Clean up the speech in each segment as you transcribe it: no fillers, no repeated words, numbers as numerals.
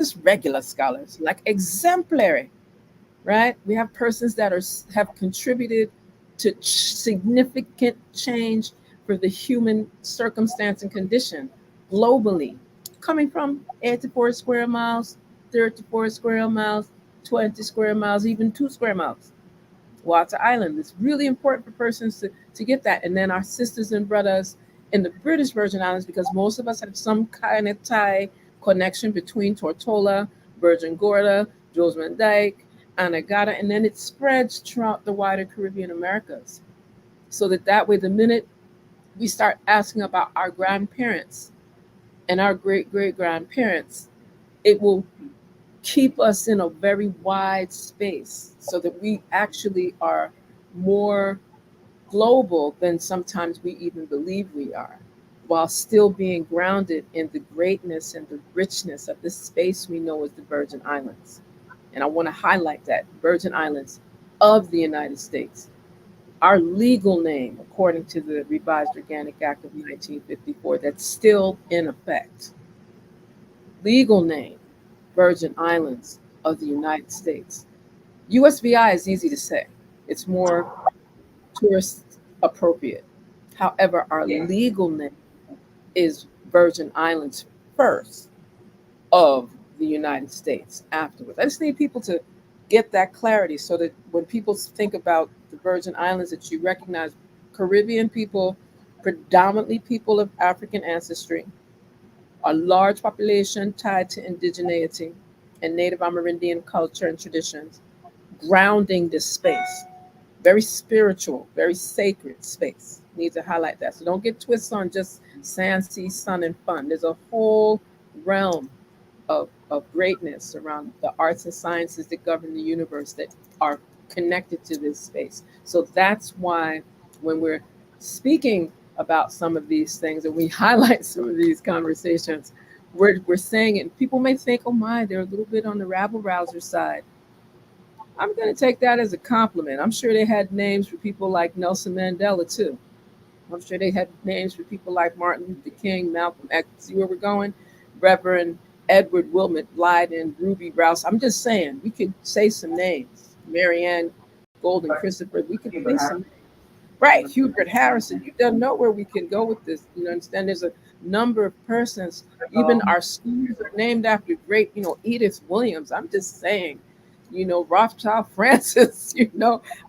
just regular scholars, like exemplary, right? We have persons that have contributed to significant change for the human circumstance and condition globally, coming from 84 square miles, 34 square miles, 20 square miles, even 2 square miles. Walter Island. It's really important for persons to get that. And then our sisters and brothers in the British Virgin Islands, because most of us have some kind of tie connection between Tortola, Virgin Gorda, Jules Van Dyke, Anegada, and then it spreads throughout the wider Caribbean Americas. So that way, the minute we start asking about our grandparents and our great great grandparents, it will keep us in a very wide space so that we actually are more global than sometimes we even believe we are, while still being grounded in the greatness and the richness of this space we know as the Virgin Islands. And I want to highlight that Virgin Islands of the United States. Our legal name, according to the Revised Organic Act of 1954, that's still in effect. Legal name, Virgin Islands of the United States. USVI is easy to say. It's more tourist appropriate. However, our Yeah. legal name is Virgin Islands first of the United States afterwards. I just need people to get that clarity so that when people think about the Virgin Islands, that you recognize Caribbean people, predominantly people of African ancestry, a large population tied to indigeneity and Native Amerindian culture and traditions, grounding this space. Very spiritual, very sacred space. Need to highlight that. So don't get twisted on just sand, sea, sun, and fun. There's a whole realm of greatness around the arts and sciences that govern the universe that are connected to this space. So that's why when we're speaking about some of these things and we highlight some of these conversations, we're saying it. And people may think, oh my, they're a little bit on the rabble rouser side. I'm going to take that as a compliment. I'm sure they had names for people like Nelson Mandela too. I'm sure they had names for people like Martin Luther King, Malcolm X. See where we're going? Reverend Edward Wilmot Blyden, Ruby Rouse. I'm just saying, we could say some names. Marianne Golden Christopher. We could say some. Right, Hubert Harrison. You don't know where we can go with this. You understand? There's a number of persons. Even our schools are named after great, Edith Williams. I'm just saying, Rothschild Francis.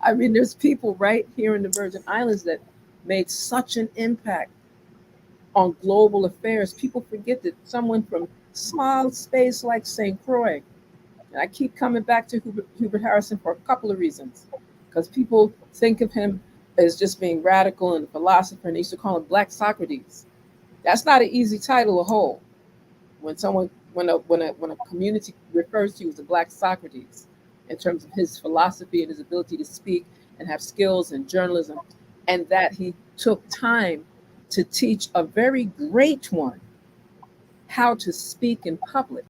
I mean, there's people right here in the Virgin Islands that made such an impact on global affairs. People forget that someone from small space like St. Croix, and I keep coming back to Hubert Harrison for a couple of reasons, because people think of him as just being radical and a philosopher, and they used to call him Black Socrates. That's not an easy title to hold. When someone, when a community refers to you as a Black Socrates, in terms of his philosophy and his ability to speak and have skills in journalism, and that he took time to teach a very great one how to speak in public.